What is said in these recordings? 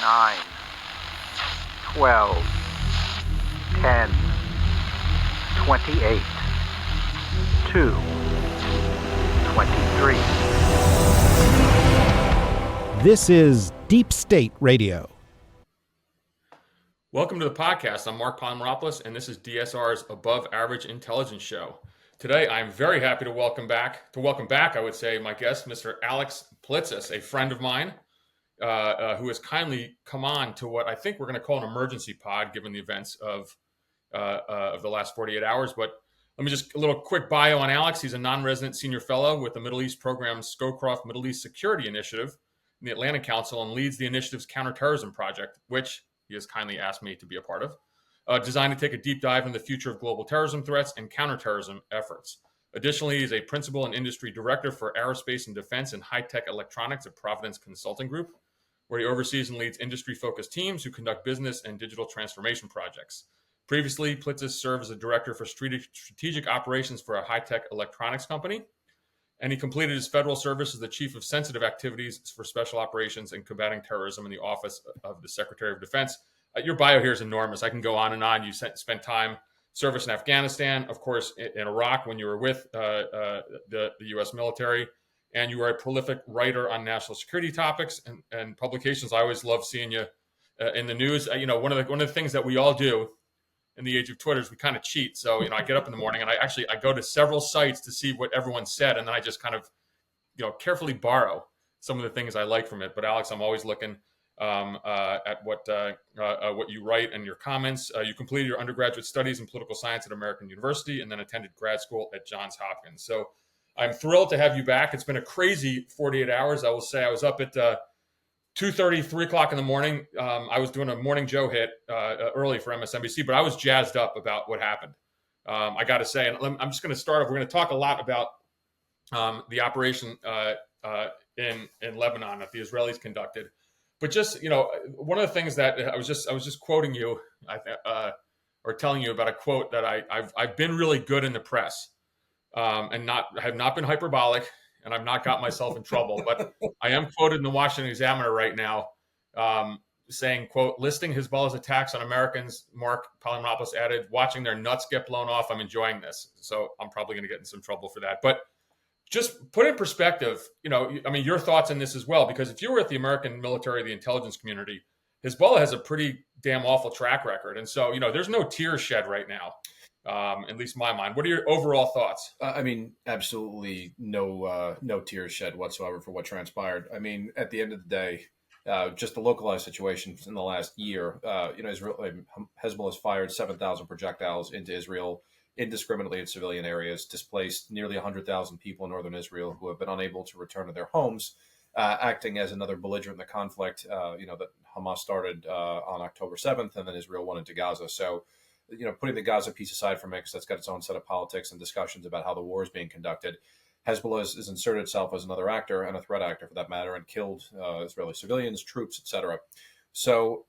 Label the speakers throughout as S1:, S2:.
S1: 9, 12, 10, 28, 2, 23.
S2: This is Deep State Radio.
S3: Welcome to the podcast. I'm Marc, and this is DSR's Above Average Intelligence Show. Today, I'm very happy to welcome back, I would say, my guest, Mr. Alex Plitsas, a friend of mine, who has kindly come on to what I think we're going to call an emergency pod, given the events of the last 48 hours. But let me just a little quick bio on Alex. He's a non-resident senior fellow with the Middle East program's Scowcroft Middle East Security Initiative in the Atlantic Council and leads the initiative's counterterrorism project, which he has kindly asked me to be a part of, designed to take a deep dive into the future of global terrorism threats and counterterrorism efforts. Additionally, he is a principal and industry director for aerospace and defense and high-tech electronics at Providence Consulting Group, where he oversees and leads industry-focused teams who conduct business and digital transformation projects. Previously, Plitsas served as a director for strategic operations for a high-tech electronics company, and he completed his federal service as the chief of sensitive activities for special operations and combating terrorism in the Office of the Secretary of Defense. Your bio here is enormous. I can go on and on. You spent time service in Afghanistan, of course, in Iraq when you were with the U.S. military, and you are a prolific writer on national security topics and publications. I always love seeing you in the news. One of the things that we all do in the age of Twitter is we kind of cheat. So, I get up in the morning and I go to several sites to see what everyone said. And then I just kind of, carefully borrow some of the things I like from it. But Alex, I'm always looking at what you write and your comments. You completed your undergraduate studies in political science at American University and then attended grad school at Johns Hopkins. So I'm thrilled to have you back. It's been a crazy 48 hours. I will say I was up at 2:30, 3 o'clock in the morning. I was doing a Morning Joe hit early for MSNBC, but I was jazzed up about what happened. I got to say, and I'm just going to start off. We're going to talk a lot about the operation in Lebanon that the Israelis conducted. But just, one of the things that I was just quoting you, or telling you about a quote that I've been really good in the press, and have not been hyperbolic. And I've not got myself in trouble, but I am quoted in the Washington Examiner right now saying, quote, listing Hezbollah's attacks on Americans, Marc added, watching their nuts get blown off, I'm enjoying this. So I'm probably going to get in some trouble for that. But just put in perspective, your thoughts on this as well, because if you were at the American military, the intelligence community, Hezbollah has a pretty damn awful track record. And so, there's no tears shed right now. At least in my mind. What are your overall thoughts?
S4: Absolutely no tears shed whatsoever for what transpired. At the end of the day, just the localized situations in the last year, Hezbollah has fired 7,000 projectiles into Israel indiscriminately in civilian areas, displaced nearly 100,000 people in northern Israel who have been unable to return to their homes, acting as another belligerent in the conflict, that Hamas started on October 7th, and then Israel went into Gaza. So, putting the Gaza piece aside for me, because that's got its own set of politics and discussions about how the war is being conducted, Hezbollah has inserted itself as another actor and a threat actor for that matter, and killed Israeli civilians, troops, etc. So,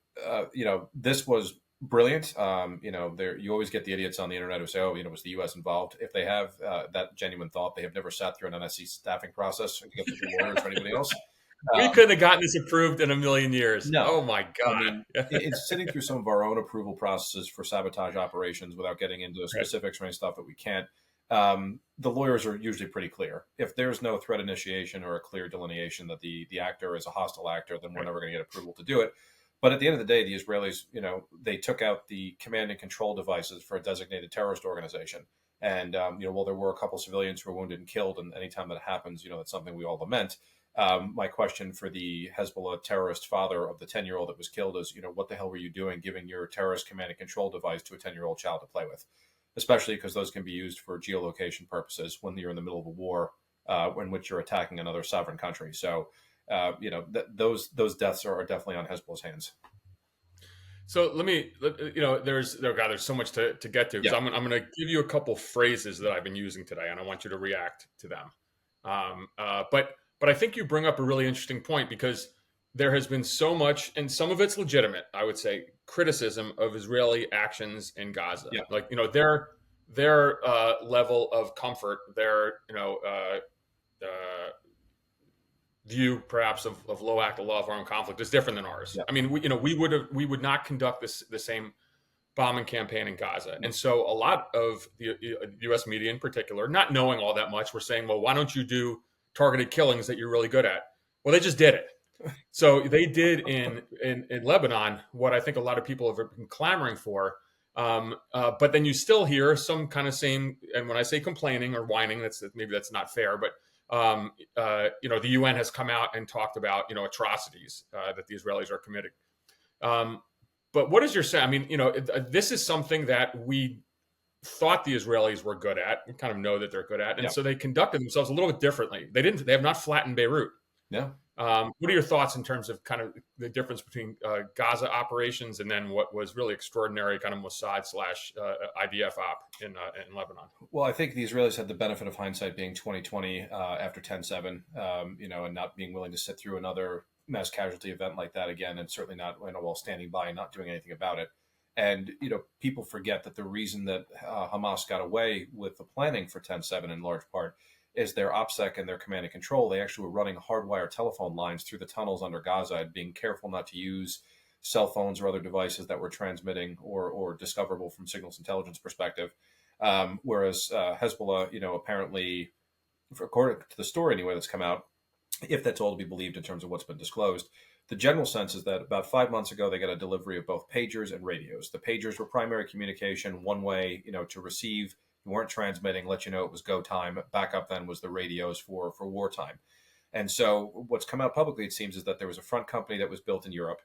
S4: this was brilliant. You always get the idiots on the internet who say, was the U.S. involved? If they have that genuine thought, they have never sat through an NSC staffing process to get the lawyers or anybody else.
S3: We couldn't have gotten this approved in a million years.
S4: No.
S3: Oh, my God.
S4: It's sitting through some of our own approval processes for sabotage operations without getting into specifics or any stuff that we can't. The lawyers are usually pretty clear. If there's no threat initiation or a clear delineation that the actor is a hostile actor, then we're never going to get approval to do it. But at the end of the day, the Israelis, they took out the command and control devices for a designated terrorist organization. And, while there were a couple civilians who were wounded and killed, and anytime that happens, it's something we all lament. My question for the Hezbollah terrorist father of the 10-year-old that was killed is, what the hell were you doing giving your terrorist command and control device to a 10-year-old child to play with? Especially because those can be used for geolocation purposes when you're in the middle of a war in which you're attacking another sovereign country. So, those deaths are definitely on Hezbollah's hands.
S3: So there's so much to get to. So I'm going to give you a couple phrases that I've been using today, and I want you to react to them. But I think you bring up a really interesting point, because there has been so much, and some of it's legitimate, I would say, criticism of Israeli actions in Gaza.
S4: Yeah.
S3: Like, their level of comfort, their, view perhaps of low act of law of armed conflict is different than ours.
S4: Yeah.
S3: I mean, we would not conduct the same bombing campaign in Gaza. And so a lot of the U.S. media in particular, not knowing all that much, were saying, well, why don't you do targeted killings that you're really good at? Well, they just did it. So they did in Lebanon what I think a lot of people have been clamoring for. But then you still hear some kind of same, and when I say complaining or whining, maybe that's not fair, but the UN has come out and talked about atrocities that the Israelis are committing. But what is your sense? I mean, this is something that we thought the Israelis were good at. We kind of know that they're good at, and so they conducted themselves a little bit differently. They have not flattened Beirut.
S4: Yeah.
S3: What are your thoughts in terms of kind of the difference between Gaza operations and then what was really extraordinary kind of Mossad / IDF op in Lebanon?
S4: Well, I think the Israelis had the benefit of hindsight being 2020 after 10/7, and not being willing to sit through another mass casualty event like that again, and certainly not while standing by and not doing anything about it. And people forget that the reason that Hamas got away with the planning for 10/7 in large part is their OPSEC and their command and control. They actually were running hardwired telephone lines through the tunnels under Gaza and being careful not to use cell phones or other devices that were transmitting or discoverable from signals intelligence perspective. Whereas Hezbollah, apparently, according to the story anyway that's come out, if that's all to be believed in terms of what's been disclosed, the general sense is that about 5 months ago, they got a delivery of both pagers and radios. The pagers were primary communication, one way, to receive. You weren't transmitting, let you know it was go time. Backup then was the radios for wartime. And so what's come out publicly, it seems, is that there was a front company that was built in Europe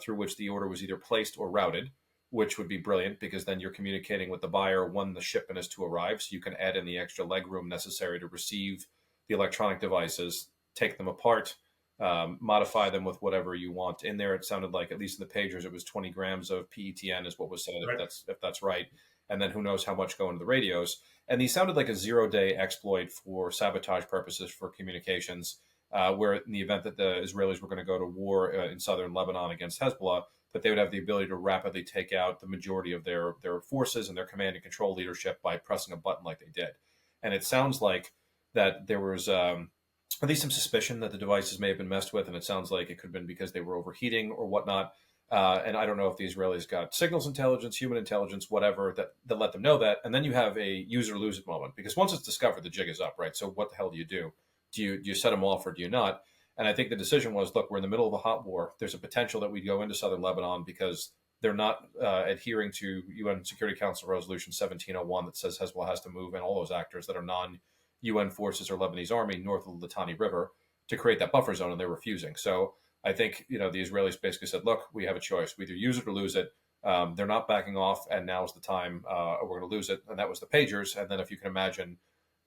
S4: through which the order was either placed or routed, which would be brilliant because then you're communicating with the buyer when the shipment is to arrive. So you can add in the extra legroom necessary to receive the electronic devices, take them apart, modify them with whatever you want. In there, it sounded like, at least in the pagers, it was 20 grams of PETN is what was said, right. if that's right. And then who knows how much go into the radios. And these sounded like a 0-day exploit for sabotage purposes for communications, where in the event that the Israelis were going to go to war in southern Lebanon against Hezbollah, that they would have the ability to rapidly take out the majority of their forces and their command and control leadership by pressing a button like they did. And it sounds like that there was at least some suspicion that the devices may have been messed with, and it sounds like it could have been because they were overheating or whatnot. And I don't know if the Israelis got signals intelligence, human intelligence, whatever, that let them know that. And then you have a use or lose it moment, because once it's discovered, the jig is up, right? So what the hell do you do? Do you set them off or do you not? And I think the decision was, look, we're in the middle of a hot war. There's a potential that we go into southern Lebanon because they're not adhering to UN Security Council Resolution 1701 that says Hezbollah has to move and all those actors that are non-UN forces or Lebanese army north of the Litani River to create that buffer zone, and they're refusing. So I think, the Israelis basically said, look, we have a choice. We either use it or lose it. They're not backing off, and now's the time we're going to lose it. And that was the pagers. And then if you can imagine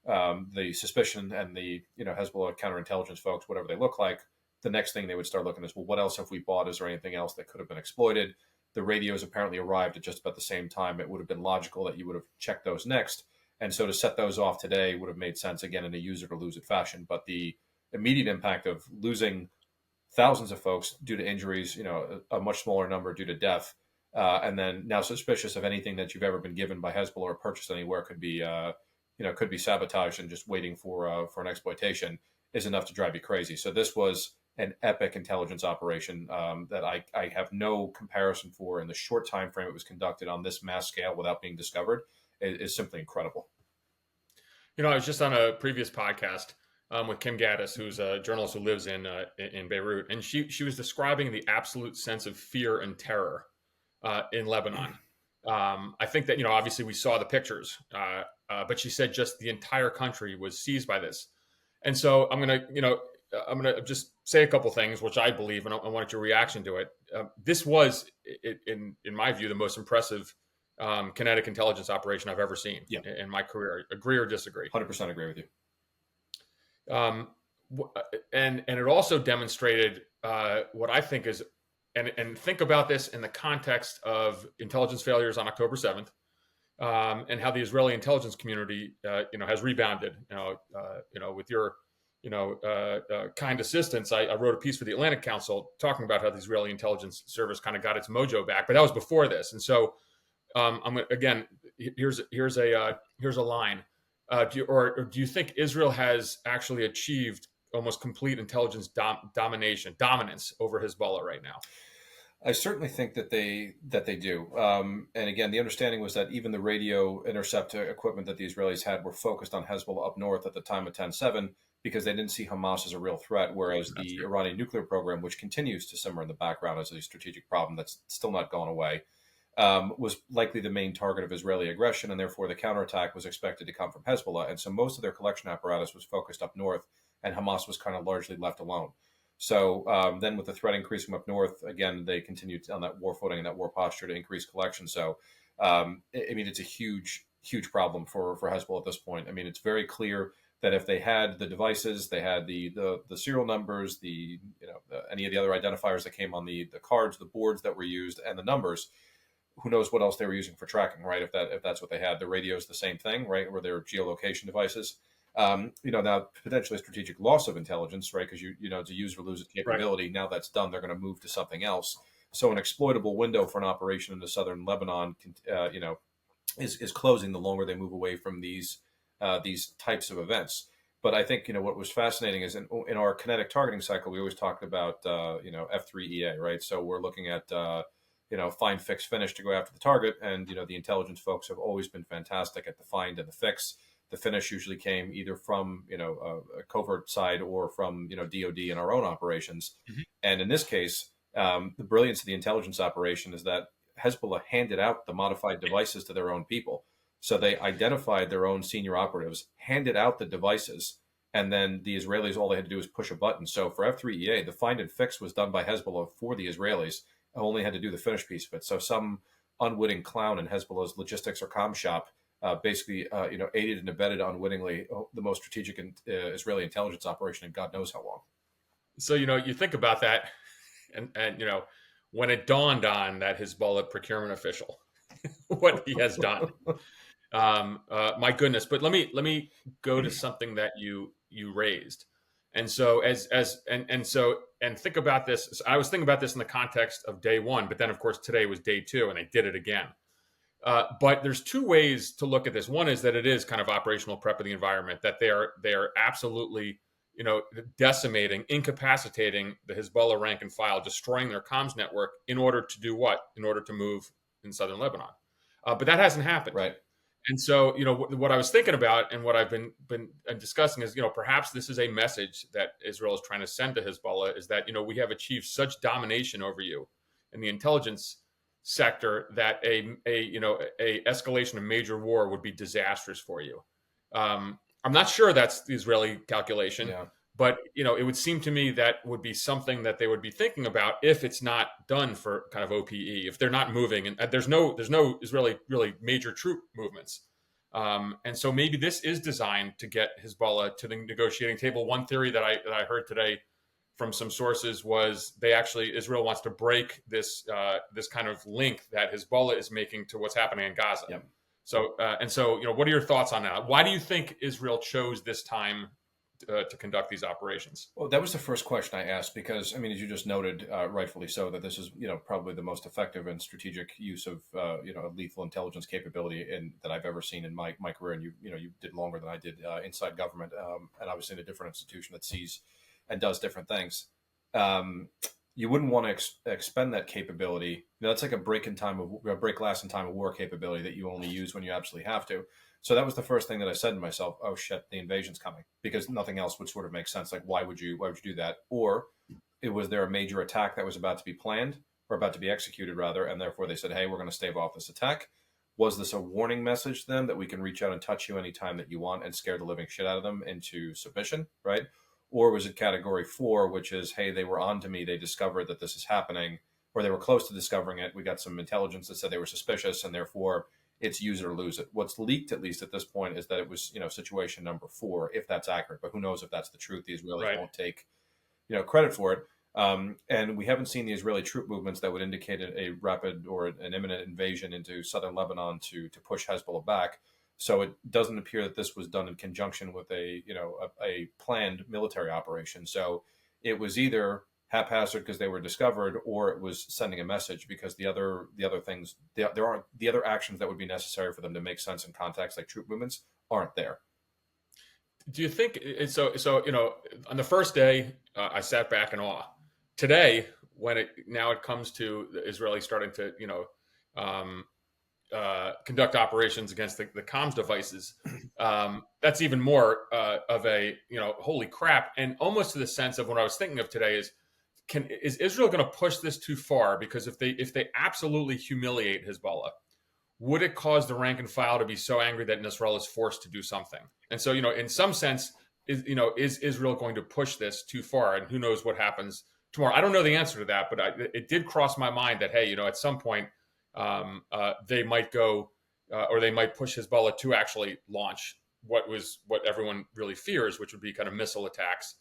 S4: the suspicion and the, Hezbollah counterintelligence folks, whatever they look like, the next thing they would start looking is, well, what else have we bought? Is there anything else that could have been exploited? The radios apparently arrived at just about the same time. It would have been logical that you would have checked those next. And so to set those off today would have made sense, again, in a use it or lose it fashion. But the immediate impact of losing thousands of folks due to injuries, a much smaller number due to death, and then now suspicious of anything that you've ever been given by Hezbollah or purchased anywhere could be sabotaged and just waiting for an exploitation is enough to drive you crazy. So this was an epic intelligence operation that I have no comparison for in the short time frame it was conducted on this mass scale without being discovered. It is simply incredible.
S3: I was just on a previous podcast with Kim Gaddis, who's a journalist who lives in Beirut, and she was describing the absolute sense of fear and terror in Lebanon. I think that obviously we saw the pictures, but she said just the entire country was seized by this. And so I'm gonna just say a couple things, which I believe, and I want your reaction to it. This was, in my view, the most impressive kinetic intelligence operation I've ever seen in my career. Agree or disagree?
S4: 100% agree with you.
S3: And it also demonstrated what I think is, and think about this in the context of intelligence failures on October 7th, and how the Israeli intelligence community, has rebounded. With your, kind assistance, I wrote a piece for the Atlantic Council talking about how the Israeli intelligence service kind of got its mojo back, but that was before this. And so, here's a line. Do you think Israel has actually achieved almost complete intelligence dominance over Hezbollah right now?
S4: I certainly think that they do. And again, the understanding was that even the radio intercept equipment that the Israelis had were focused on Hezbollah up north at the time of 10/7 because they didn't see Hamas as a real threat, whereas the Iranian nuclear program, which continues to simmer in the background as a strategic problem that's still not gone away, was likely the main target of Israeli aggression, and therefore the counterattack was expected to come from Hezbollah. And so most of their collection apparatus was focused up north, and Hamas was kind of largely left alone. So then with the threat increasing up north, again, they continued on that war footing and that war posture to increase collection. So, it's a huge, huge problem for Hezbollah at this point. I mean, it's very clear that if they had the devices, they had the serial numbers, any of the other identifiers that came on the cards, the boards that were used, and the numbers, who knows what else they were using for tracking, right? If that's what they had. The radios, the same thing, right? Or their geolocation devices. Now potentially a strategic loss of intelligence, right? Because it's a use or lose it capability. Right. Now that's done, they're going to move to something else. So an exploitable window for an operation into southern Lebanon, is closing the longer they move away from these types of events. But I think what was fascinating is in our kinetic targeting cycle, we always talked about F3EA, right? So we're looking at find, fix, finish to go after the target, and the intelligence folks have always been fantastic at the find and the fix. The finish usually came either from a covert side or from DoD and our own operations. Mm-hmm. And in this case, the brilliance of the intelligence operation is that Hezbollah handed out the modified devices to their own people. So they identified their own senior operatives, handed out the devices, and then the Israelis, all they had to do was push a button. So for F3EA, the find and fix was done by Hezbollah for the Israelis. Only had to do the finish piece of it. So some unwitting clown in Hezbollah's logistics or comm shop basically aided and abetted unwittingly the most strategic Israeli intelligence operation in God knows how long.
S3: So, you think about that and when it dawned on that Hezbollah procurement official, what he has done, my goodness. But let me go to something that you raised. And so and think about this. So I was thinking about this in the context of day one, but then of course today was day two and they did it again. But there's two ways to look at this. One is that it is kind of operational prep of the environment, that they are absolutely, decimating, incapacitating the Hezbollah rank and file, destroying their comms network in order to do what? In order to move in southern Lebanon. But that hasn't happened.
S4: Right.
S3: And so, what I was thinking about and what I've been discussing is, perhaps this is a message that Israel is trying to send to Hezbollah, is that, we have achieved such domination over you in the intelligence sector that a escalation of major war would be disastrous for you. I'm not sure that's the Israeli calculation, but it would seem to me that would be something that they would be thinking about if it's not done for kind of OPE, if they're not moving and there's no Israeli really major troop movements. And so maybe this is designed to get Hezbollah to the negotiating table. One theory that I heard today from some sources was Israel wants to break this kind of link that Hezbollah is making to what's happening in Gaza. Yep. So what are your thoughts on that? Why do you think Israel chose this time to conduct these operations? Well,
S4: that was the first question I asked because, as you just noted, rightfully so, that this is probably the most effective and strategic use of lethal intelligence capability that I've ever seen in my career. And you did longer than I did inside government, and obviously in a different institution that sees and does different things. You wouldn't want to expend that capability. That's like a break glass in time of war capability that you only use when you absolutely have to. So that was the first thing that I said to myself, oh shit, the invasion's coming, because nothing else would sort of make sense. Like, why would you do that? Or was there a major attack that was about to be planned or about to be executed rather? And therefore they said, hey, we're going to stave off this attack. Was this a warning message to them that we can reach out and touch you anytime that you want and scare the living shit out of them into submission, right? Or was it category 4, which is, hey, they were on to me. They discovered that this is happening, or they were close to discovering it. We got some intelligence that said they were suspicious, and therefore it's use it or lose it. What's leaked, at least at this point, is that it was, situation number 4, if that's accurate. But who knows if that's the truth? The Israelis won't take, credit for it. And we haven't seen the Israeli troop movements that would indicate a rapid or an imminent invasion into southern Lebanon to push Hezbollah back. So it doesn't appear that this was done in conjunction with a planned military operation. So it was either haphazard because they were discovered, or it was sending a message because the other things, there aren't the other actions that would be necessary for them to make sense in context, like troop movements, aren't there.
S3: Do you think so? So on the first day, I sat back in awe. Today, when it comes to the Israelis starting to um, conduct operations against the comms devices, that's even more of a holy crap, and almost to the sense of what I was thinking of today is Israel going to push this too far? Because if they absolutely humiliate Hezbollah, would it cause the rank and file to be so angry that Nasrallah is forced to do something? And so, in some sense, is Israel going to push this too far? And who knows what happens tomorrow? I don't know the answer to that, but it did cross my mind that, hey, at some point they might go or they might push Hezbollah to actually launch what everyone really fears, which would be kind of missile attacks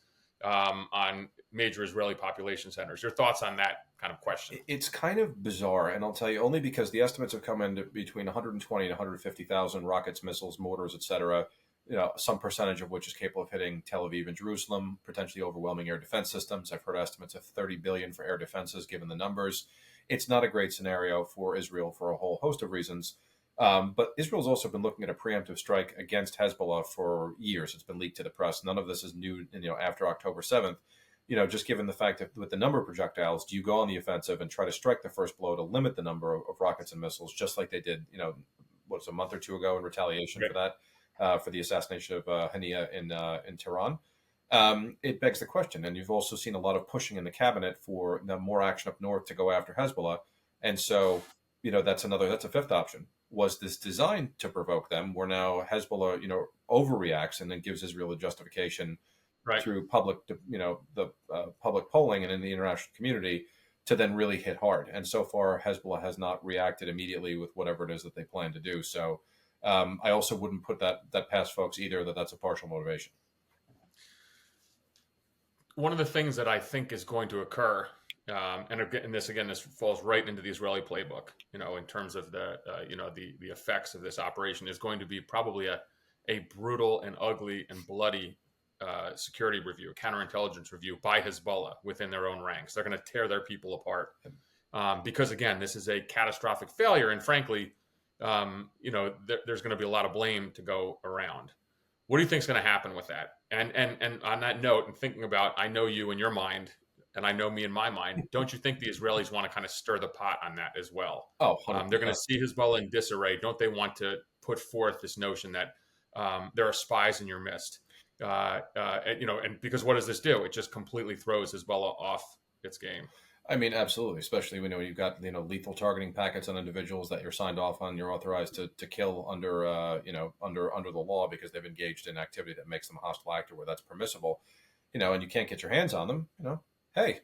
S3: on major Israeli population centers. Your thoughts on that kind of question?
S4: It's kind of bizarre, and I'll tell you only because the estimates have come in between 120 and 150,000 rockets, missiles, mortars, etc. Some percentage of which is capable of hitting Tel Aviv and Jerusalem, potentially overwhelming air defense systems. I've heard estimates of 30 billion for air defenses, given the numbers. It's not a great scenario for Israel for a whole host of reasons. But Israel's also been looking at a preemptive strike against Hezbollah for years. It's been leaked to the press. None of this is new, after October 7th. Just given the fact that with the number of projectiles, do you go on the offensive and try to strike the first blow to limit the number of rockets and missiles, just like they did, a month or two ago in retaliation for that, for the assassination of Hania in Tehran? It begs the question, and you've also seen a lot of pushing in the cabinet for more action up north to go after Hezbollah, and so that's a fifth option. Was this designed to provoke them? Where now Hezbollah, overreacts and then gives Israel a justification through public, public polling and in the international community to then really hit hard. And so far, Hezbollah has not reacted immediately with whatever it is that they plan to do. So I also wouldn't put that past folks either, that's a partial motivation.
S3: One of the things that I think is going to occur, and this falls right into the Israeli playbook, in terms of the effects of this operation, is going to be probably a brutal and ugly and bloody security review, counterintelligence review by Hezbollah within their own ranks. They're going to tear their people apart because, again, this is a catastrophic failure, and frankly, there's going to be a lot of blame to go around. What do you think is going to happen with that? And on that note, and thinking about, I know you in your mind, and I know me in my mind, don't you think the Israelis want to kind of stir the pot on that as well?
S4: Oh,
S3: they're going to see Hezbollah in disarray. Don't they want to put forth this notion that there are spies in your midst? And because what does this do? It just completely throws Hezbollah off its game.
S4: I mean, absolutely, especially when you've got lethal targeting packets on individuals that you're signed off on, you're authorized to kill under under the law because they've engaged in activity that makes them a hostile actor where that's permissible, and you can't get your hands on them. Hey,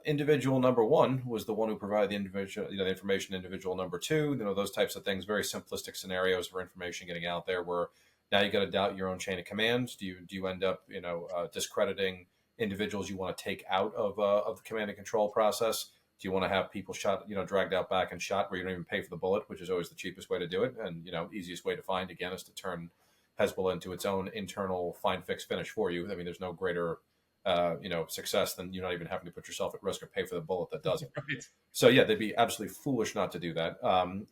S4: individual number one was the one who provided the individual, the information. Individual number two, those types of things, very simplistic scenarios for information getting out there. Where now you got to doubt your own chain of commands. Do you end up discrediting individuals you want to take out of the command and control process? Do you want to have people shot, dragged out back and shot where you don't even pay for the bullet, which is always the cheapest way to do it, and easiest way to find again is to turn Hezbollah into its own internal find, fix, finish for you. I mean, there's no greater success than you not even having to put yourself at risk or pay for the bullet that does it. Right. So yeah, they'd be absolutely foolish not to do that.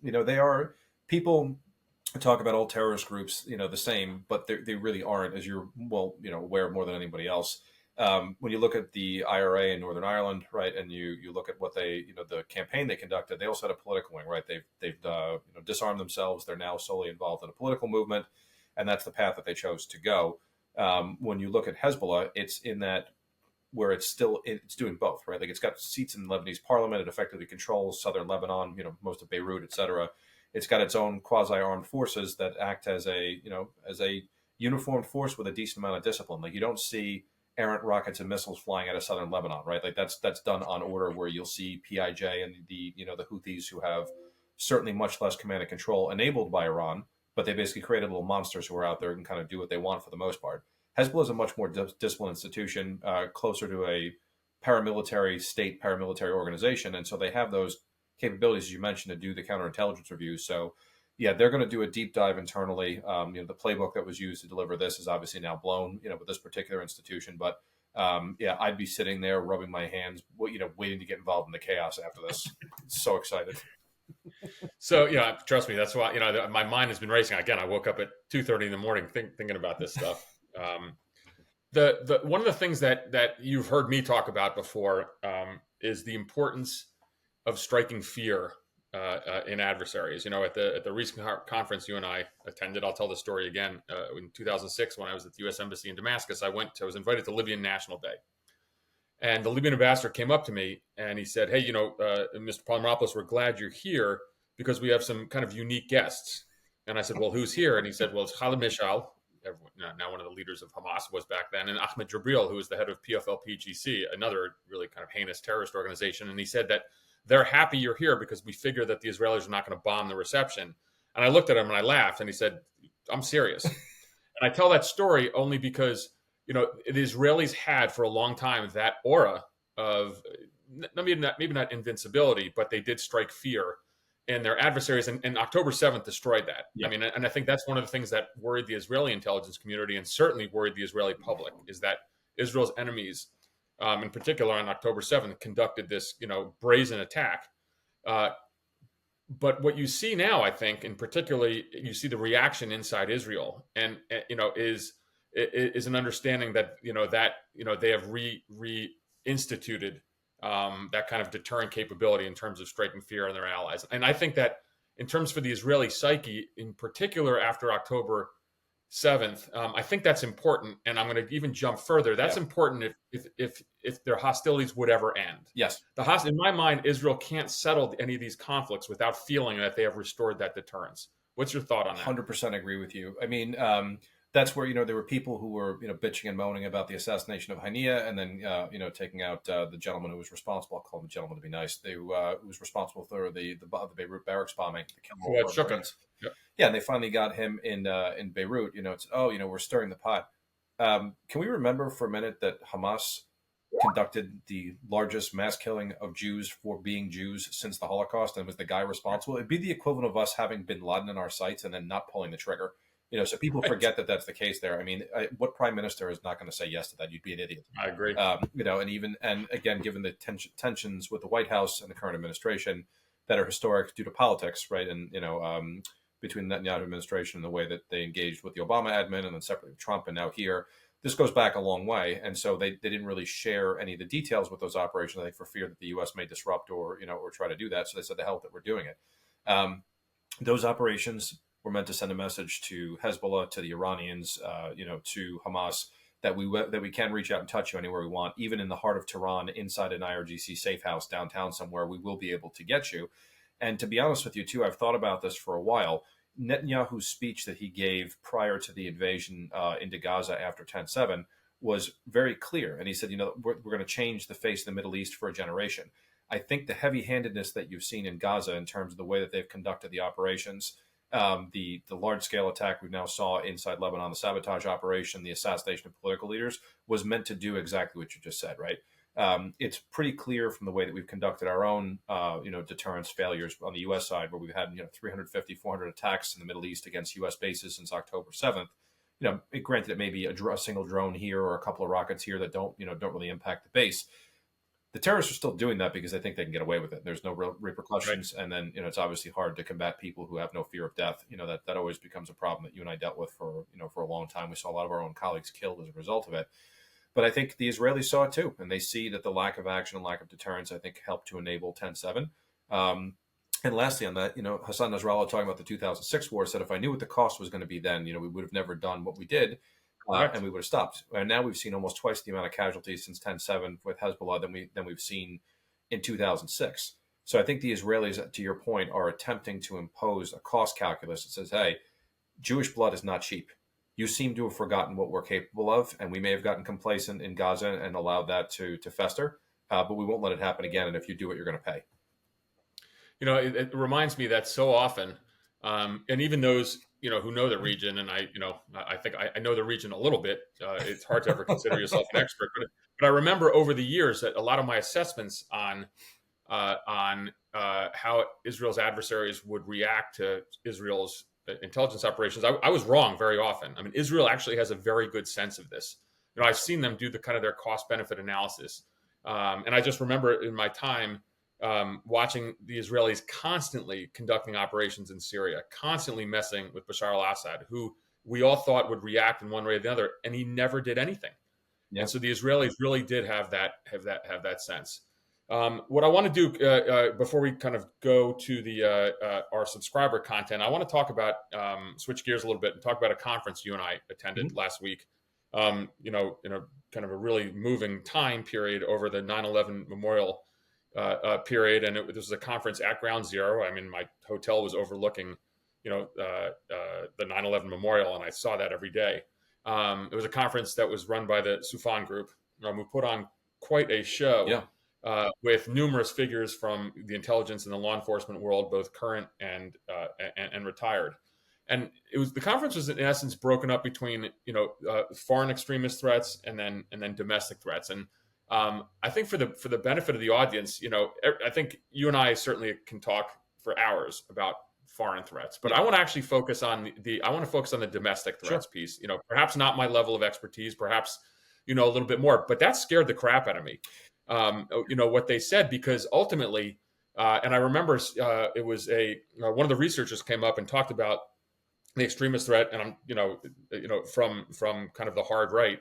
S4: They are people talk about all terrorist groups, the same, but they really aren't, as you're aware more than anybody else. When you look at the IRA in Northern Ireland, right, and you look at what they, the campaign they conducted, they also had a political wing, right? They've disarmed themselves. They're now solely involved in a political movement, and that's the path that they chose to go. When you look at Hezbollah, it's in that where it's doing both, right? Like it's got seats in the Lebanese parliament. It effectively controls southern Lebanon, most of Beirut, etc. It's got its own quasi-armed forces that act as a uniformed force with a decent amount of discipline. Like you don't see errant rockets and missiles flying out of southern Lebanon, right? Like that's done on order, where you'll see PIJ and the Houthis, who have certainly much less command and control enabled by Iran, but they basically created little monsters who are out there and kind of do what they want for the most part. Hezbollah is a much more disciplined institution, closer to a state paramilitary organization, and so they have those capabilities, as you mentioned, to do the counterintelligence reviews. So yeah, they're going to do a deep dive internally. The playbook that was used to deliver this is obviously now blown, with this particular institution. But I'd be sitting there rubbing my hands, waiting to get involved in the chaos after this. So excited.
S3: So trust me, that's why my mind has been racing. Again, I woke up at 2:30 in the morning thinking about this stuff. The one of the things that you've heard me talk about before is the importance of striking fear in adversaries. At the recent conference you and I attended, I'll tell the story again. In 2006, when I was at the U.S. Embassy in Damascus, I was invited to Libyan National Day, and the Libyan ambassador came up to me and he said, "Hey, Mr. Palmeropoulos, we're glad you're here because we have some kind of unique guests." And I said, "Well, who's here?" And he said, "Well, it's Khalid Mishal, now one of the leaders of Hamas was back then, and Ahmed Jibril, who was the head of PFLP-GC, another really kind of heinous terrorist organization." And he said that they're happy you're here because we figure that the Israelis are not going to bomb the reception. And I looked at him and I laughed, and he said, "I'm serious." And I tell that story only because, the Israelis had for a long time that aura of maybe not invincibility, but they did strike fear in their adversaries, and October 7th destroyed that. Yeah. I mean, and I think that's one of the things that worried the Israeli intelligence community and certainly worried the Israeli public, is that Israel's enemies, in particular on October 7th, conducted this, brazen attack. But what you see now, I think, and particularly you see the reaction inside Israel, and is an understanding that they have reinstituted that kind of deterrent capability in terms of striking fear in their allies. And I think that in terms for the Israeli psyche, in particular after October 7th, I think that's important. And I'm going to even jump further. That's important if their hostilities would ever end.
S4: Yes.
S3: In my mind, Israel can't settle any of these conflicts without feeling that they have restored that deterrence. What's your thought on that?
S4: 100% agree with you. I mean, that's where, there were people who were, bitching and moaning about the assassination of Hania, and then, taking out the gentleman who was responsible. I'll call him a gentleman to be nice. Who was responsible for the Beirut barracks bombing. Yeah, and they finally got him in Beirut. We're stirring the pot. Can we remember for a minute that Hamas conducted the largest mass killing of Jews for being Jews since the Holocaust, and was the guy responsible? It'd be the equivalent of us having bin Laden in our sights and then not pulling the trigger. So people forget that that's the case there. I mean, what prime minister is not going to say yes to that? You'd be an idiot.
S3: I agree.
S4: And again, given the tensions with the White House and the current administration that are historic due to politics, right? And, between the Netanyahu administration and the way that they engaged with the Obama admin, and then separately with Trump, and now here, this goes back a long way. And so they didn't really share any of the details with those operations, I think, for fear that the U.S. may disrupt or try to do that. So they said, the hell that we're doing it. Those operations were meant to send a message to Hezbollah, to the Iranians, to Hamas, that we can reach out and touch you anywhere we want, even in the heart of Tehran, inside an IRGC safe house downtown somewhere. We will be able to get you. And to be honest with you, too, I've thought about this for a while. Netanyahu's speech that he gave prior to the invasion into Gaza after 10/7 was very clear. And he said, we're going to change the face of the Middle East for a generation. I think the heavy-handedness that you've seen in Gaza in terms of the way that they've conducted the operations, the large-scale attack we now saw inside Lebanon, the sabotage operation, the assassination of political leaders, was meant to do exactly what you just said, right? It's pretty clear from the way that we've conducted our own, deterrence failures on the U.S. side, where we've had, 350, 400 attacks in the Middle East against U.S. bases since October 7th. Granted, it may be a single drone here or a couple of rockets here that don't really impact the base. The terrorists are still doing that because they think they can get away with it. There's no real repercussions. Right. And then, it's obviously hard to combat people who have no fear of death. That always becomes a problem that you and I dealt with for a long time. We saw a lot of our own colleagues killed as a result of it. But I think the Israelis saw it too. And they see that the lack of action and lack of deterrence, I think, helped to enable 10/7. And lastly on that, Hassan Nasrallah, talking about the 2006 war, said if I knew what the cost was going to be then, we would have never done what we did. And we would have stopped. And now we've seen almost twice the amount of casualties since 10/7 with Hezbollah than we've seen in 2006. So I think the Israelis, to your point, are attempting to impose a cost calculus that says, hey, Jewish blood is not cheap. You seem to have forgotten what we're capable of, and we may have gotten complacent in Gaza and allowed that to fester, but we won't let it happen again. And if you do it, you're going to pay.
S3: It reminds me that so often, and even those who know the region, and I think I know the region a little bit. It's hard to ever consider yourself an expert, but I remember over the years that a lot of my assessments on how Israel's adversaries would react to Israel's intelligence operations, I was wrong very often. I mean, Israel actually has a very good sense of this. I've seen them do the kind of their cost benefit analysis, and I just remember in my time watching the Israelis constantly conducting operations in Syria, constantly messing with Bashar al-Assad, who we all thought would react in one way or the other, and he never did anything.
S4: Yeah.
S3: And so the Israelis really did have that sense. What I want to do before we kind of go to the our subscriber content, I want to talk about switch gears a little bit and talk about a conference you and I attended last week. In a kind of a really moving time period over the 9/11 memorial period, and this was a conference at Ground Zero. I mean, my hotel was overlooking, the 9/11 memorial, and I saw that every day. It was a conference that was run by the Sufan Group, who put on quite a show.
S4: Yeah.
S3: With numerous figures from the intelligence and the law enforcement world, both current and retired. And the conference was in essence broken up between foreign extremist threats and then domestic threats. And I think for the benefit of the audience, I think you and I certainly can talk for hours about foreign threats, but I want to actually focus on the domestic threats piece. Perhaps not my level of expertise, perhaps a little bit more, but that scared the crap out of me. What they said, because ultimately, and I remember it was one of the researchers came up and talked about the extremist threat, and I'm from kind of the hard right,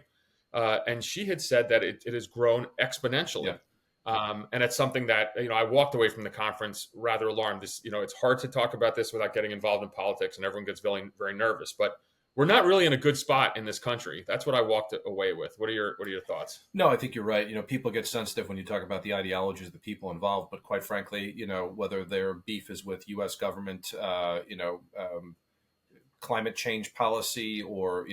S3: and she had said that it has grown exponentially, and it's something that I walked away from the conference rather alarmed. It's hard to talk about this without getting involved in politics, and everyone gets very very nervous, but we're not really in a good spot in this country. That's what I walked away with. What are your thoughts?
S4: No, I think you're right. People get sensitive when you talk about the ideologies of the people involved, but quite frankly, whether their beef is with U.S. government, climate change policy, or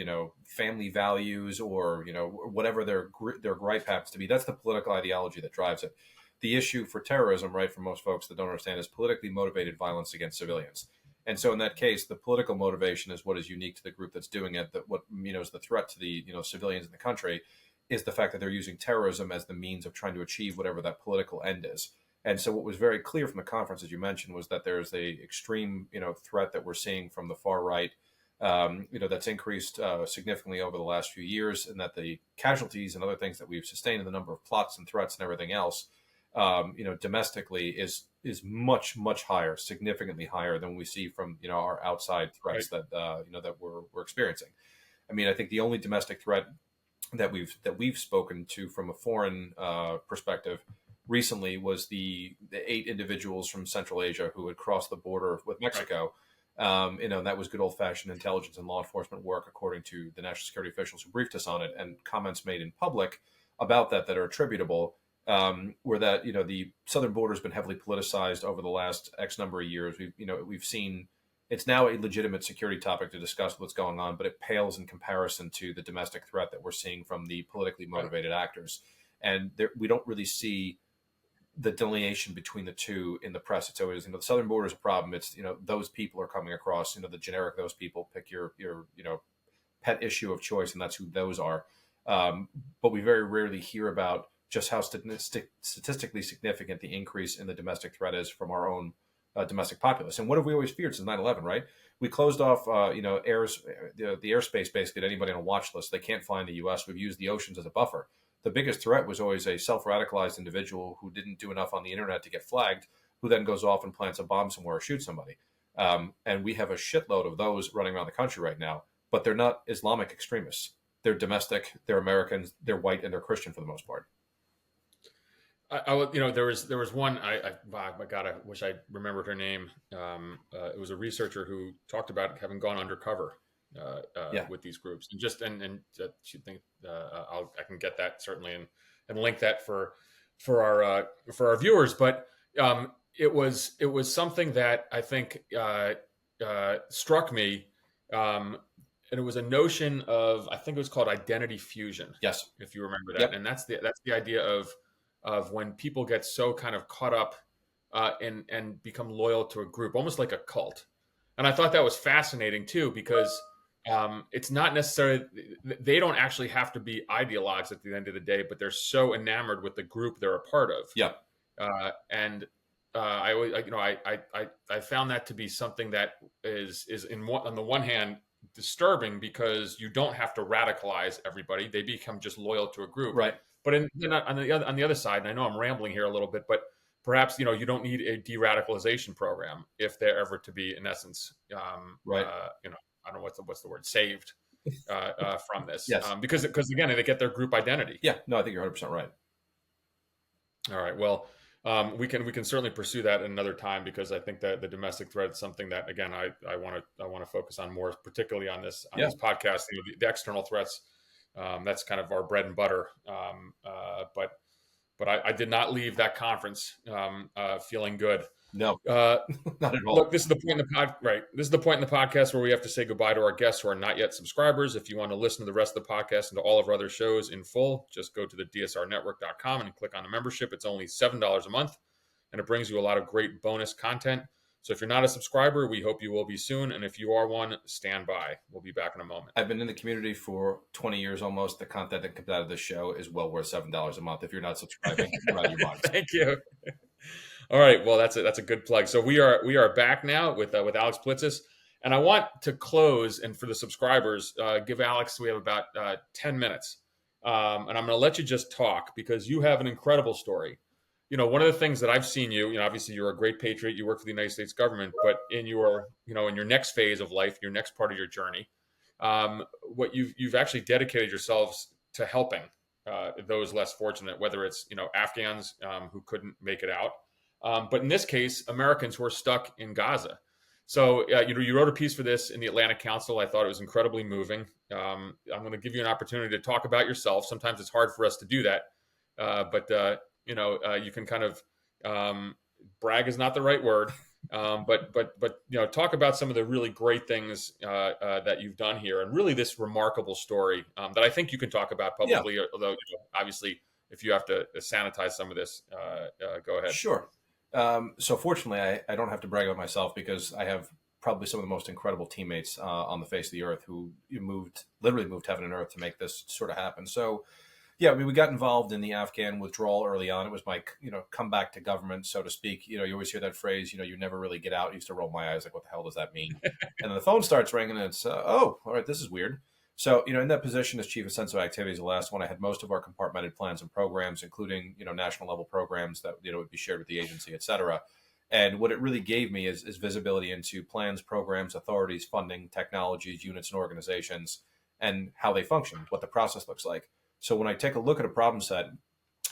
S4: family values, or whatever their gripe happens to be, that's the political ideology that drives it. The issue for terrorism, right, for most folks that don't understand, is politically motivated violence against civilians. And so in that case, the political motivation is what is unique to the group that's doing it. That what is the threat to the civilians in the country is the fact that they're using terrorism as the means of trying to achieve whatever that political end is. And so what was very clear from the conference, as you mentioned, was that there's a extreme threat that we're seeing from the far right, that's increased significantly over the last few years, and that the casualties and other things that we've sustained, and the number of plots and threats and everything else, domestically is much, much higher, significantly higher than we see from, our outside threats that we're experiencing. I mean, I think the only domestic threat that we've spoken to from a foreign perspective recently was the 8 individuals from Central Asia who had crossed the border with Mexico. And that was good old fashioned intelligence and law enforcement work, according to the national security officials who briefed us on it, and comments made in public about that are attributable. Where that the southern border has been heavily politicized over the last X number of years. We've seen it's now a legitimate security topic to discuss what's going on, but it pales in comparison to the domestic threat that we're seeing from the politically motivated actors. And we don't really see the delineation between the two in the press. It's always the southern border is a problem. It's those people are coming across. The generic those people. Pick your pet issue of choice, and that's who those are. But we very rarely hear about just how statistically significant the increase in the domestic threat is from our own domestic populace. And what have we always feared since 9/11, right? We closed off, the airspace basically to anybody on a watch list. They can't fly in the U.S. We've used the oceans as a buffer. The biggest threat was always a self-radicalized individual who didn't do enough on the internet to get flagged, who then goes off and plants a bomb somewhere or shoots somebody. And we have a shitload of those running around the country right now, but they're not Islamic extremists. They're domestic, they're Americans, they're white, and they're Christian for the most part.
S3: There was one. I wish I remembered her name. It was a researcher who talked about having gone undercover with these groups, and she think I can get that certainly and link that for our viewers. But it was something that I think struck me, and it was a notion of, I think it was called identity fusion.
S4: Yes,
S3: if you remember that,
S4: yep.
S3: And that's the idea of when people get so kind of caught up and become loyal to a group, almost like a cult. And I thought that was fascinating too, because it's not necessarily, they don't actually have to be ideologues at the end of the day, but they're so enamored with the group they're a part of.
S4: Yeah.
S3: I always, I found that to be something that is on the one hand disturbing, because you don't have to radicalize everybody; they become just loyal to a group,
S4: right?
S3: But on the other side, and I know I'm rambling here a little bit, but perhaps you don't need a de-radicalization program if they're ever to be, in essence,
S4: right.
S3: I don't know what's the word, saved from this.
S4: Yes.
S3: Because again, they get their group identity.
S4: Yeah. No, I think you're 100% right.
S3: All right. Well, we can certainly pursue that another time, because I think that the domestic threat is something that, again, I want to focus on more, particularly on this podcast. The external threats, that's kind of our bread and butter. But I did not leave that conference feeling good.
S4: No, not at all.
S3: Look, this is the point in the This is the point in the podcast where we have to say goodbye to our guests who are not yet subscribers. If you want to listen to the rest of the podcast and to all of our other shows in full, just go to the dsrnetwork.com and click on the membership. It's only $7 a month, and it brings you a lot of great bonus content. So if you're not a subscriber, we hope you will be soon. And if you are one, stand by. We'll be back in a moment.
S4: I've been in the community for 20 years almost. The content that comes out of this show is well worth $7 a month. If you're not subscribing, you're out of your mind.
S3: Thank you. All right. Well, that's a good plug. So we are back now with Alex Plitsas, and I want to close, and for the subscribers, give Alex. We have about 10 minutes, and I'm going to let you just talk, because you have an incredible story. One of the things that I've seen obviously you're a great patriot. You work for the United States government, but in your next phase of life, your next part of your journey, what you've actually dedicated yourselves to helping those less fortunate, whether it's Afghans who couldn't make it out. But in this case, Americans who are stuck in Gaza. So, you wrote a piece for this in the Atlantic Council. I thought it was incredibly moving. I'm going to give you an opportunity to talk about yourself. Sometimes it's hard for us to do that, but you can kind of brag is not the right word, but talk about some of the really great things that you've done here, and really this remarkable story that I think you can talk about publicly. Yeah. Although obviously, if you have to sanitize some of this, go ahead.
S4: Sure. So fortunately, I don't have to brag about myself, because I have probably some of the most incredible teammates on the face of the earth who literally moved heaven and earth to make this sort of happen. So, yeah, we got involved in the Afghan withdrawal early on. It was my, comeback to government, so to speak. You always hear that phrase, you never really get out. I used to roll my eyes like, what the hell does that mean? And then the phone starts ringing, and it's, oh, all right, this is weird. So, in that position as Chief of Sensitive Activities, the last one, I had most of our compartmented plans and programs, including, national level programs that, would be shared with the agency, et cetera. And what it really gave me is visibility into plans, programs, authorities, funding, technologies, units, and organizations, and how they function, what the process looks like. So when I take a look at a problem set,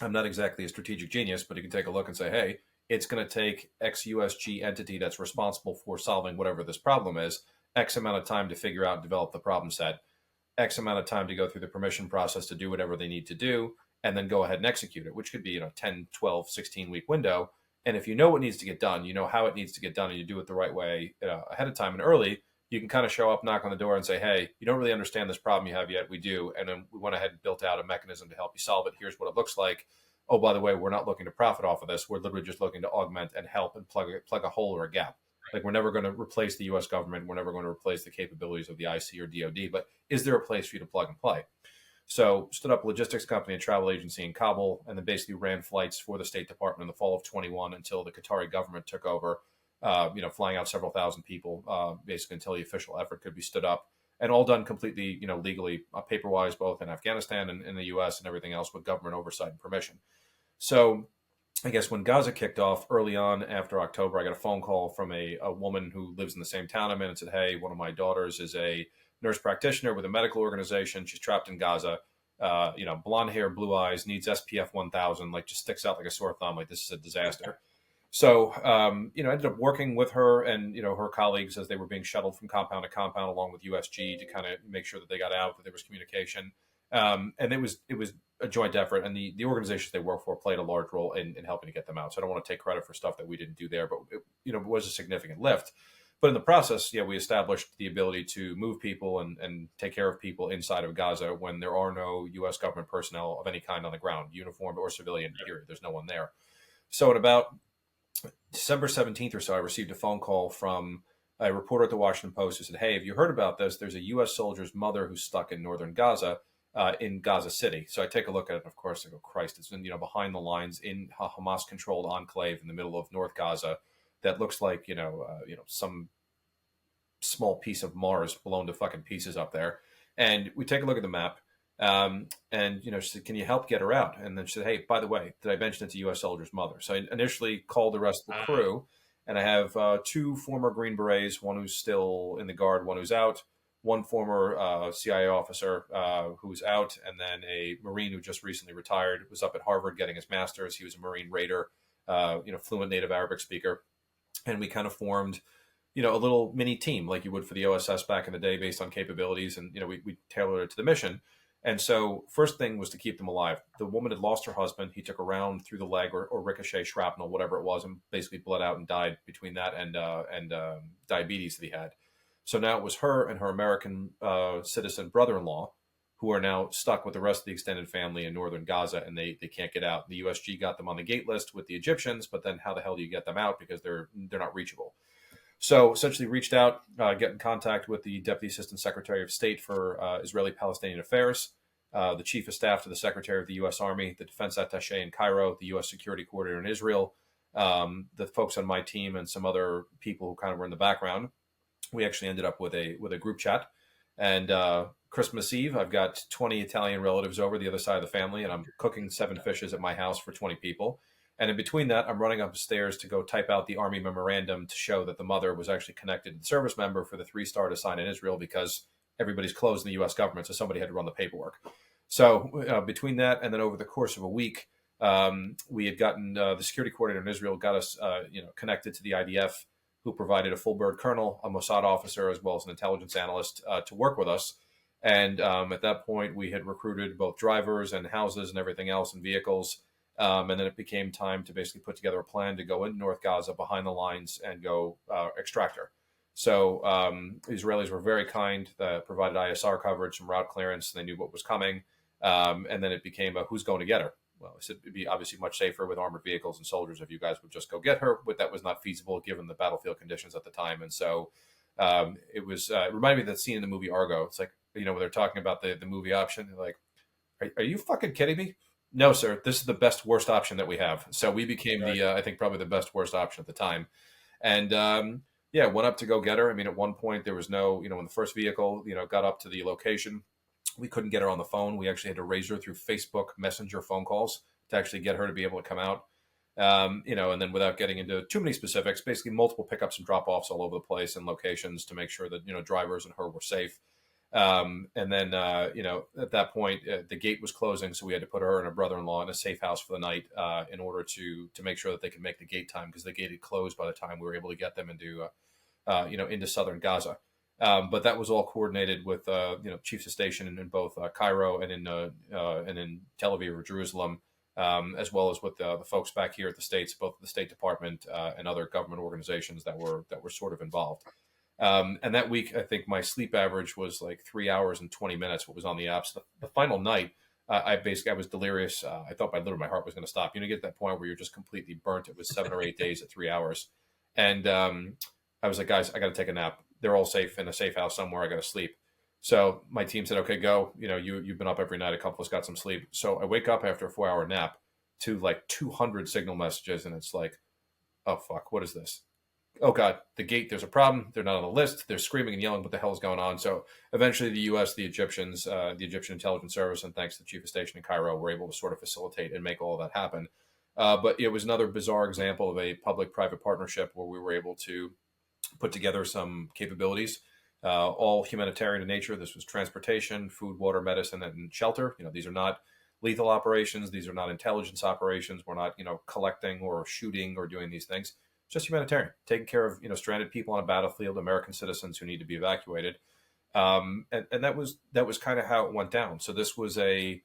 S4: I'm not exactly a strategic genius, but you can take a look and say, hey, it's going to take XUSG entity that's responsible for solving whatever this problem is, X amount of time to figure out and develop the problem set, X amount of time to go through the permission process to do whatever they need to do, and then go ahead and execute it, which could be 10, 12, 16-week window. And if you know what needs to get done, you know how it needs to get done, and you do it the right way ahead of time and early, you can kind of show up, knock on the door, and say, hey, you don't really understand this problem you have yet. We do. And then we went ahead and built out a mechanism to help you solve it. Here's what it looks like. Oh, by the way, we're not looking to profit off of this. We're literally just looking to augment and help and plug a hole or a gap. Like, we're never going to replace the U.S. government. We're never going to replace the capabilities of the IC or DoD. But is there a place for you to plug and play? So stood up a logistics company and travel agency in Kabul, and then basically ran flights for the State Department in the fall of 21 until the Qatari government took over, flying out several thousand people, basically until the official effort could be stood up, and all done completely, legally, paper-wise, both in Afghanistan and in the U.S. and everything else, with government oversight and permission. So I guess when Gaza kicked off early on after October, I got a phone call from a woman who lives in the same town I'm in and said, hey, one of my daughters is a nurse practitioner with a medical organization. She's trapped in Gaza, blonde hair, blue eyes, needs SPF 1000, like just sticks out like a sore thumb. Like, this is a disaster. So, I ended up working with her and, her colleagues as they were being shuttled from compound to compound along with USG to kind of make sure that they got out, that there was communication. And it was a joint effort, and the organizations they work for played a large role in helping to get them out. So I don't want to take credit for stuff that we didn't do there, but it was a significant lift. But in the process, we established the ability to move people and take care of people inside of Gaza when there are no U.S. government personnel of any kind on the ground, uniformed or civilian, period. There's no one there. So at about December 17th or so, I received a phone call from a reporter at the Washington Post who said, hey, have you heard about this? There's a U.S. soldier's mother who's stuck in northern Gaza, in Gaza City. So I take a look at it, of course, I go, Christ, it's behind the lines in a Hamas-controlled enclave in the middle of North Gaza that looks like, some small piece of Mars blown to fucking pieces up there. And we take a look at the map, and, she said, can you help get her out? And then she said, hey, by the way, did I mention it's a U.S. soldier's mother? So I initially called the rest of the crew, and I have two former Green Berets, one who's still in the Guard, one who's out. one former CIA officer who was out, and then a Marine who just recently retired, was up at Harvard getting his master's. He was a Marine Raider, fluent native Arabic speaker. And we kind of formed, a little mini team like you would for the OSS back in the day based on capabilities. And, we tailored it to the mission. And so first thing was to keep them alive. The woman had lost her husband. He took a round through the leg or ricochet shrapnel, whatever it was, and basically bled out and died between that and diabetes that he had. So now it was her and her American citizen brother-in-law who are now stuck with the rest of the extended family in northern Gaza, and they can't get out. The USG got them on the gate list with the Egyptians, but then how the hell do you get them out, because they're not reachable? So essentially reached out, get in contact with the Deputy Assistant Secretary of State for Israeli-Palestinian Affairs, the Chief of Staff to the Secretary of the U.S. Army, the Defense Attaché in Cairo, the U.S. Security Coordinator in Israel, the folks on my team, and some other people who kind of were in the background. We actually ended up with a group chat. And Christmas Eve, I've got 20 Italian relatives over the other side of the family, and I'm cooking 7 fishes at my house for 20 people. And in between that, I'm running upstairs to go type out the Army memorandum to show that the mother was actually connected to the service member for the 3-star to sign in Israel, because everybody's closed in the U.S. government, so somebody had to run the paperwork. So between that, and then over the course of a week, we had gotten the security coordinator in Israel got us connected to the IDF, who provided a full bird colonel, a Mossad officer, as well as an intelligence analyst to work with us. And at that point, we had recruited both drivers and houses and everything else and vehicles. And then it became time to basically put together a plan to go into North Gaza behind the lines and go extract her. So Israelis were very kind, provided ISR coverage, some route clearance. They knew what was coming. And then it became who's going to get her? Well, I said it'd be obviously much safer with armored vehicles and soldiers if you guys would just go get her, but that was not feasible given the battlefield conditions at the time. And so it reminded me of that scene in the movie Argo. It's like, when they're talking about the movie option, they're like, are you fucking kidding me? No, sir, this is the best, worst option that we have. So we became I think probably the best, worst option at the time. And went up to go get her. I mean, at one point there was no, when the first vehicle, got up to the location, we couldn't get her on the phone. We actually had to raise her through Facebook Messenger phone calls to actually get her to be able to come out. And then without getting into too many specifics, basically multiple pickups and drop-offs all over the place and locations to make sure that, drivers and her were safe. And then, at that point, the gate was closing, so we had to put her and her brother-in-law in a safe house for the night in order to make sure that they could make the gate time, because the gate had closed by the time we were able to get them into southern Gaza. But that was all coordinated with chiefs of station in both Cairo and in Tel Aviv or Jerusalem, as well as with the folks back here at the States, both the State Department and other government organizations that were sort of involved. And that week, I think my sleep average was like 3 hours and 20 minutes. What was on the apps. The final night, I was delirious. I thought my heart was going to stop. You get to that point where you're just completely burnt. It was 7 or 8 days at 3 hours, and I was like, guys, I got to take a nap. They're all safe in a safe house somewhere. I got to sleep. So my team said, okay, go. You've been up every night. A couple of us got some sleep. So I wake up after a 4-hour nap to like 200 signal messages, and it's like, oh fuck, what is this? Oh God, the gate, there's a problem. They're not on the list. They're screaming and yelling, what the hell is going on? So eventually the U.S., the Egyptians, the Egyptian Intelligence Service, and thanks to the Chief of Station in Cairo, were able to sort of facilitate and make all of that happen. But it was another bizarre example of a public-private partnership where we were able to put together some capabilities, all humanitarian in nature. This was transportation, food, water, medicine, and shelter. These are not lethal operations. These are not intelligence operations. We're not, collecting or shooting or doing these things. Just humanitarian, taking care of stranded people on a battlefield, American citizens who need to be evacuated, and that was kind of how it went down. So this was an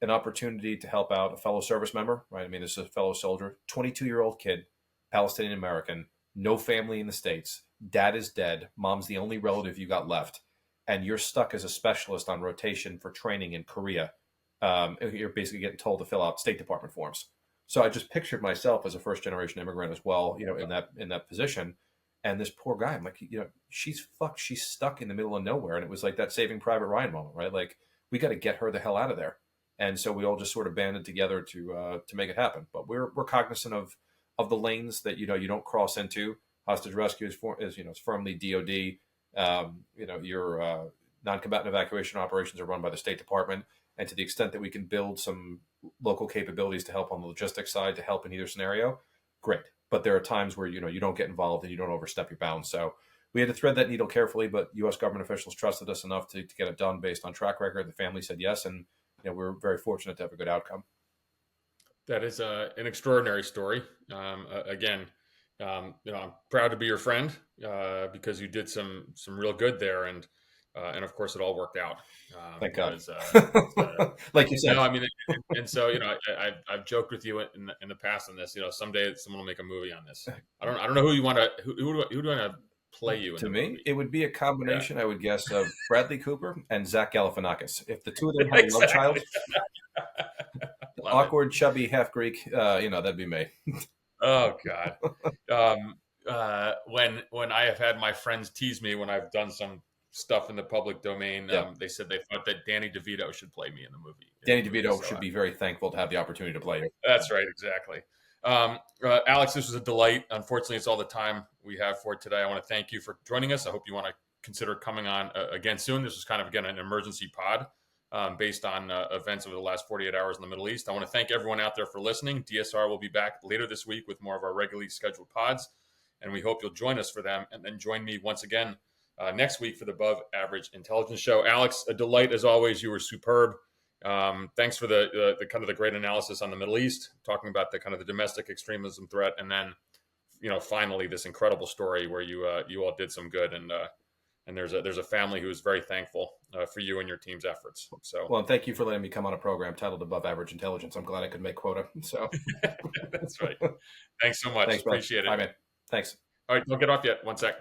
S4: opportunity to help out a fellow service member, right? I mean, this is a fellow soldier, 22-year-old kid, Palestinian American, no family in the States, dad is dead, mom's the only relative you got left, and you're stuck as a specialist on rotation for training in Korea. You're basically getting told to fill out State Department forms. So I just pictured myself as a first-generation immigrant as well, in that position. And this poor guy, I'm like, she's fucked. She's stuck in the middle of nowhere. And it was like that Saving Private Ryan moment, right? Like, we got to get her the hell out of there. And so we all just sort of banded together to make it happen. But we're cognizant of the lanes that you don't cross into. Hostage rescue is firmly DoD. Your non-combatant evacuation operations are run by the State Department. And to the extent that we can build some local capabilities to help on the logistics side to help in either scenario, great. But there are times where you don't get involved and you don't overstep your bounds. So we had to thread that needle carefully, but U.S. government officials trusted us enough to get it done based on track record. The family said yes, and we're very fortunate to have a good outcome.
S3: That is an extraordinary story. Again, I'm proud to be your friend because you did some real good there, and of course it all worked out.
S4: Thank God.
S3: Was,
S4: like you said.
S3: No, I mean, and so I've joked with you in the past on this. Someday someone will make a movie on this. I don't know who you want to who do you want to play you in
S4: to
S3: the
S4: me
S3: movie?
S4: It would be a combination, I would guess, of Bradley Cooper and Zach Galifianakis. If the two of them had a love child, awkward, chubby half Greek, that'd be me.
S3: Oh God. When I have had my friends tease me when I've done some stuff in the public domain, they said they thought that Danny DeVito should play me in the movie.
S4: Danny DeVito should be very thankful to have the opportunity to play you.
S3: That's right, exactly. Alex, this was a delight. Unfortunately, it's all the time we have for today. I want to thank you for joining us. I hope you want to consider coming on again soon. This was kind of, again, an emergency pod based on events over the last 48 hours in the Middle East. I want to thank everyone out there for listening. DSR will be back later this week with more of our regularly scheduled pods, and we hope you'll join us for them, and then join me once again next week for the Above Average Intelligence Show. Alex, a delight as always. You were superb. Thanks for the kind of the great analysis on the Middle East, talking about the kind of the domestic extremism threat, and then finally this incredible story where you all did some good, and there's a family who is very thankful for you and your team's efforts. So,
S4: well, and thank you for letting me come on a program titled Above Average Intelligence. I'm glad I could make quota. So
S3: that's right. Thanks so much.
S4: Thanks,
S3: appreciate it.
S4: Bye, man. Thanks.
S3: All right, don't get off yet. One sec.